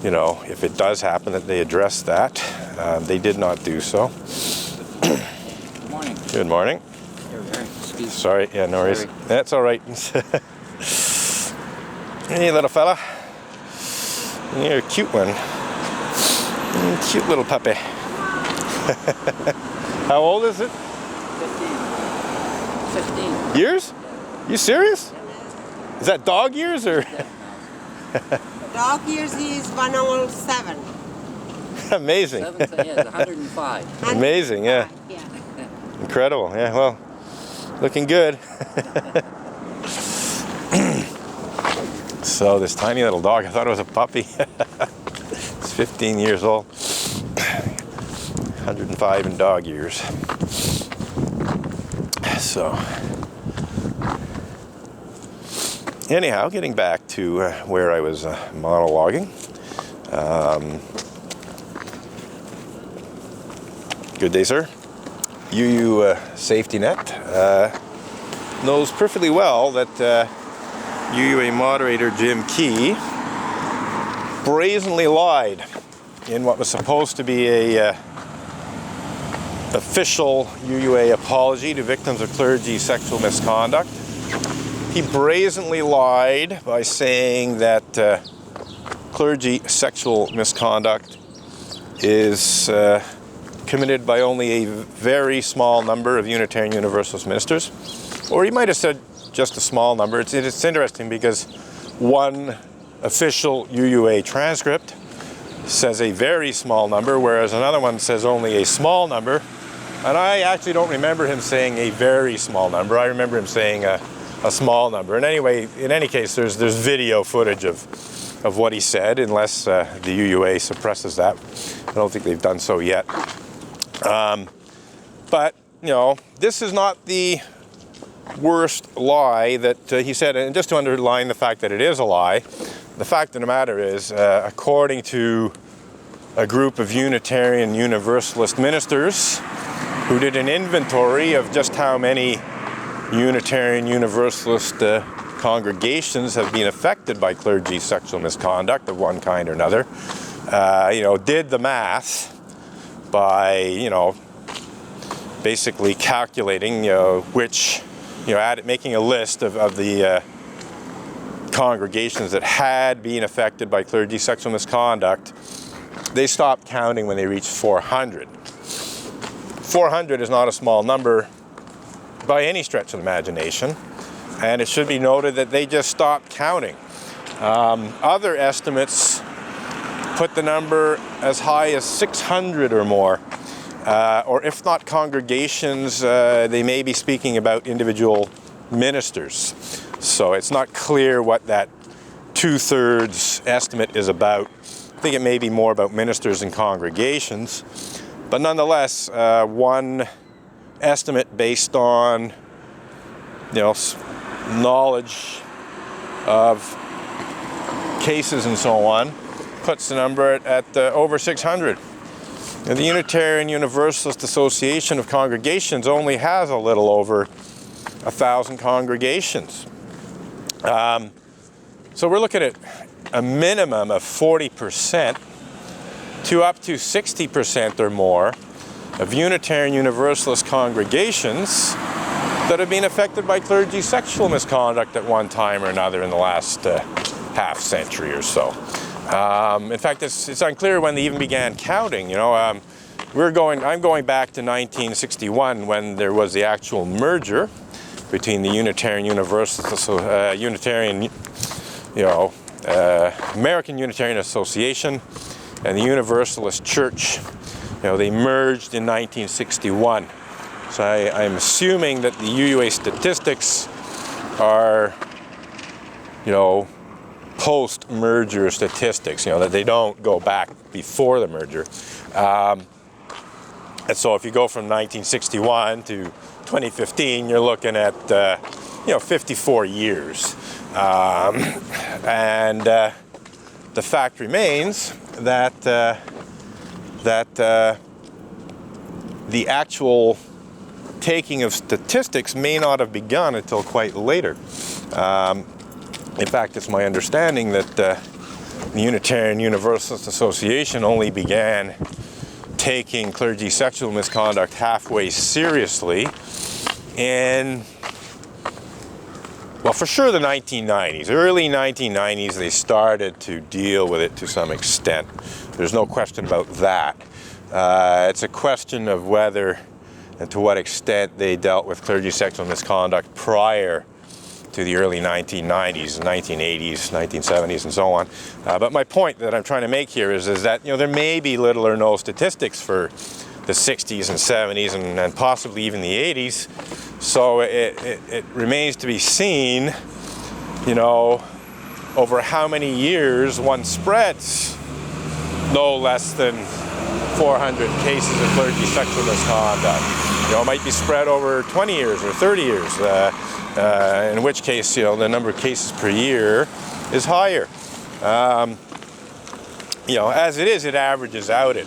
you know, if it does happen, that they address that. They did not do so. Good morning. Good morning. Excuse me. Sorry, yeah, no worries. That's all right. Hey, little fella. You're a cute one. Cute little puppy. How old is it? 15. Years? You serious? Is that dog years or? Dog years is 107. Amazing. 105. Amazing, yeah. Incredible, yeah, well, looking good. So this tiny little dog, I thought it was a puppy. It's 15 years old. 105 in dog years. So, anyhow, getting back to where I was monologuing. Good day, sir. UU Safety Net knows perfectly well that UUA moderator Jim Key brazenly lied in what was supposed to be a official UUA apology to victims of clergy sexual misconduct. He brazenly lied by saying that clergy sexual misconduct is committed by only a very small number of Unitarian Universalist ministers. Or he might have said just a small number. It's interesting because one official UUA transcript says a very small number, whereas another one says only a small number. And I actually don't remember him saying a very small number. I remember him saying a small number. And anyway, in any case, there's video footage of what he said, unless the UUA suppresses that. I don't think they've done so yet. But, you know, this is not the worst lie that he said. And just to underline the fact that it is a lie, the fact of the matter is, according to a group of Unitarian Universalist ministers who did an inventory of just how many Unitarian Universalist congregations have been affected by clergy sexual misconduct of one kind or another, you know, did the math by, you know, basically calculating, you know, which, you know, making a list of the congregations that had been affected by clergy sexual misconduct. They stopped counting when they reached 400. 400 is not a small number by any stretch of the imagination, and it should be noted that they just stopped counting. Other estimates put the number as high as 600 or more, or if not congregations, they may be speaking about individual ministers. So it's not clear what that 2/3 estimate is about. I think it may be more about ministers and congregations, but nonetheless, one estimate based on, you know, knowledge of cases and so on puts the number at over 600. And the Unitarian Universalist Association of Congregations only has a little over 1,000 congregations. So we're looking at a minimum of 40% to up to 60% or more of Unitarian Universalist congregations that have been affected by clergy sexual misconduct at one time or another in the last half century or so. In fact, it's unclear when they even began counting. You know, I'm going back to 1961 when there was the actual merger between the Unitarian Universalist, American Unitarian Association and the Universalist Church. You know, they merged in 1961. So I'm assuming that the UUA statistics are, you know, post-merger statistics, you know, that they don't go back before the merger. And so if you go from 1961 to 2015, you're looking at, 54 years. And the fact remains that the actual taking of statistics may not have begun until quite later. In fact, it's my understanding that the Unitarian Universalist Association only began taking clergy sexual misconduct halfway seriously in, well, for sure the 1990s. Early 1990s, they started to deal with it to some extent. There's no question about that. It's a question of whether and to what extent they dealt with clergy sexual misconduct prior to the early 1990s, 1980s, 1970s, and so on. But my point that I'm trying to make here is that there may be little or no statistics for the 60s and 70s and possibly even the 80s. So it remains to be seen, over how many years one spreads no less than 400 cases of clergy sexual misconduct. It might be spread over 20 years or 30 years, in which case, the number of cases per year is higher. As it is, it averages out at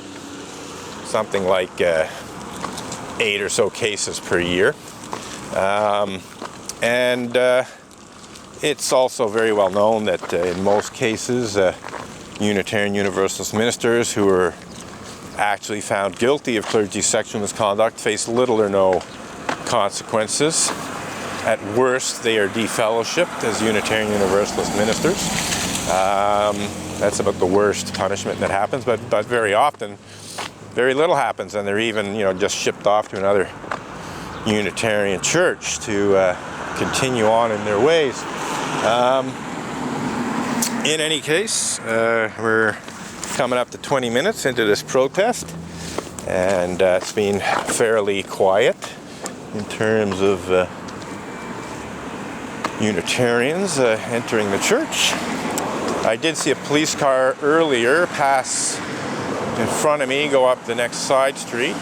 something like 8 or so cases per year. It's also very well known that in most cases, Unitarian Universalist ministers who are actually found guilty of clergy sexual misconduct face little or no consequences. At worst, they are defellowshipped as Unitarian Universalist ministers. That's about the worst punishment that happens, but very often, very little happens, and they're even, just shipped off to another Unitarian church to continue on in their ways. In any case, we're coming up to 20 minutes into this protest, and it's been fairly quiet in terms of Unitarians entering the church. I did see a police car earlier pass in front of me, go up the next side street.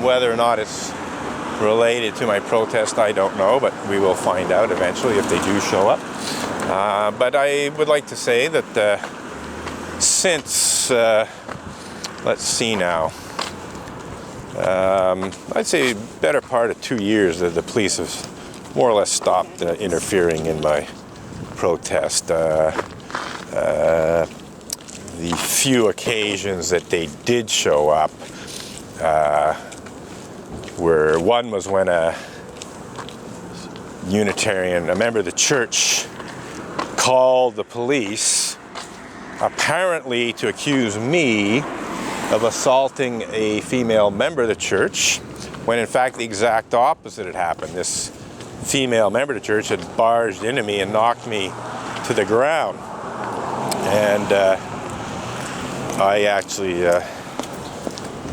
Whether or not it's related to my protest, I don't know, but we will find out eventually if they do show up. But I would like to say that since, let's see now, I'd say better part of 2 years that the police have more or less stopped interfering in my protest. The few occasions that they did show up one was when a Unitarian, a member of the church, called the police apparently to accuse me of assaulting a female member of the church, when in fact the exact opposite had happened. This female member of the church had barged into me and knocked me to the ground. And I actually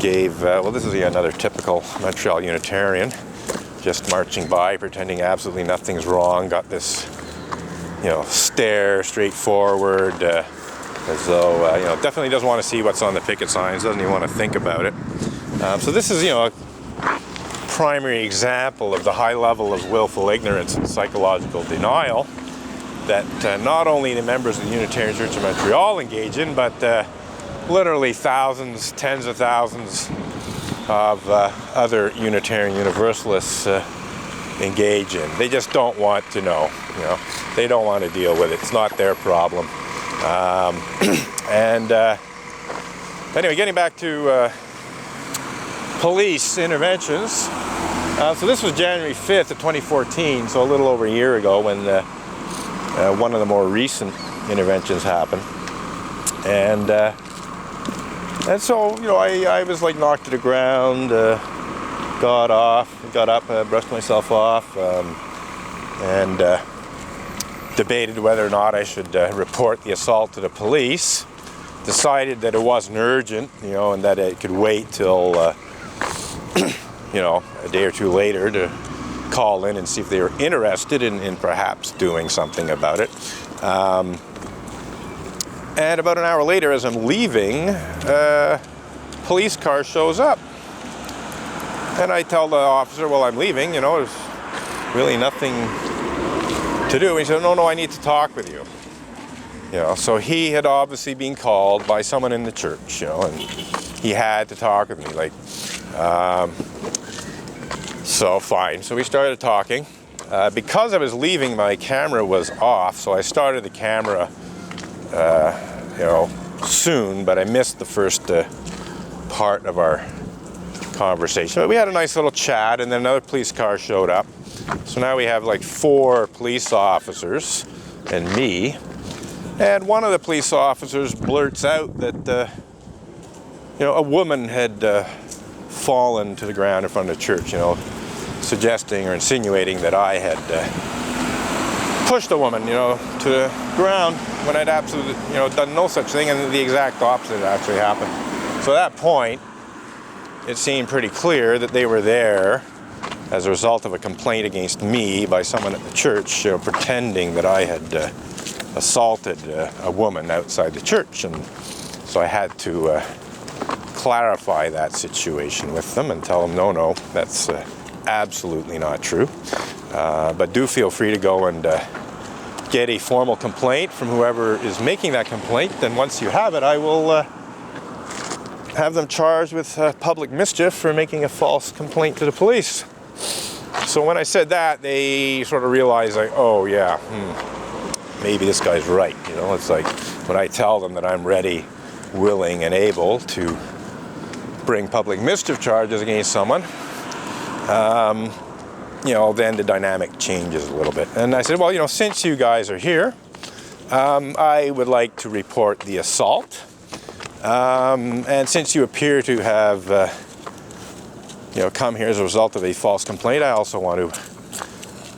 gave, this is another typical Montreal Unitarian, just marching by, pretending absolutely nothing's wrong, got this, stare straight forward, as though, definitely doesn't want to see what's on the picket signs, doesn't even want to think about it. So this is, a primary example of the high level of willful ignorance and psychological denial that not only the members of the Unitarian Church of Montreal engage in, but literally thousands, tens of thousands of other Unitarian Universalists engage in. They just don't want to know, they don't want to deal with it. It's not their problem. Anyway, getting back to police interventions. So this was January 5th of 2014, so a little over a year ago when one of the more recent interventions happened. And so, I was like knocked to the ground, got up, brushed myself off, and debated whether or not I should report the assault to the police. Decided that it wasn't urgent, and that it could wait till, a day or two later to call in and see if they were interested in perhaps doing something about it. And about an hour later, as I'm leaving, a police car shows up. And I tell the officer, well, I'm leaving, there's really nothing to do. He said, no, I need to talk with you. So he had obviously been called by someone in the church, and he had to talk with me, so fine. So we started talking. Because I was leaving, my camera was off, so I started the camera soon, but I missed the first part of our conversation. But we had a nice little chat, and then another police car showed up. So now we have like 4 police officers and me. And one of the police officers blurts out that, a woman had fallen to the ground in front of the church, suggesting or insinuating that I had pushed a woman, to the ground when I'd absolutely, done no such thing, and the exact opposite had actually happened. So at that point, it seemed pretty clear that they were there as a result of a complaint against me by someone at the church, pretending that I had assaulted a woman outside the church. And so I had to clarify that situation with them and tell them, no, that's absolutely not true. But do feel free to go and get a formal complaint from whoever is making that complaint. Then once you have it, I will have them charged with public mischief for making a false complaint to the police. So when I said that, they sort of realized, like, oh yeah, maybe this guy's right. It's like when I tell them that I'm ready, willing, and able to bring public mischief charges against someone, then the dynamic changes a little bit. And I said, well, since you guys are here, I would like to report the assault. And since you appear to have, come here as a result of a false complaint, I also want to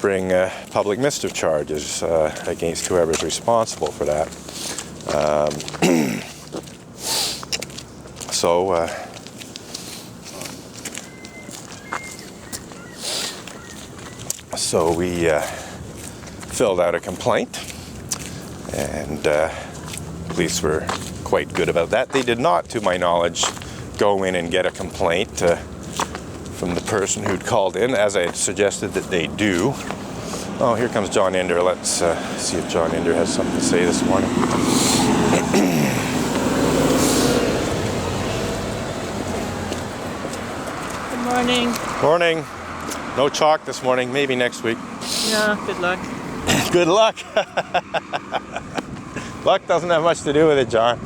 bring public mischief charges against whoever's responsible for that. So we filled out a complaint, and police were quite good about that. They did not, to my knowledge, go in and get a complaint from the person who'd called in, as I had suggested that they do. Oh, here comes John Ender. Let's see if John Ender has something to say this morning. Good morning. Morning. No chalk this morning, maybe next week. Yeah, good luck. Good luck. Luck doesn't have much to do with it, John.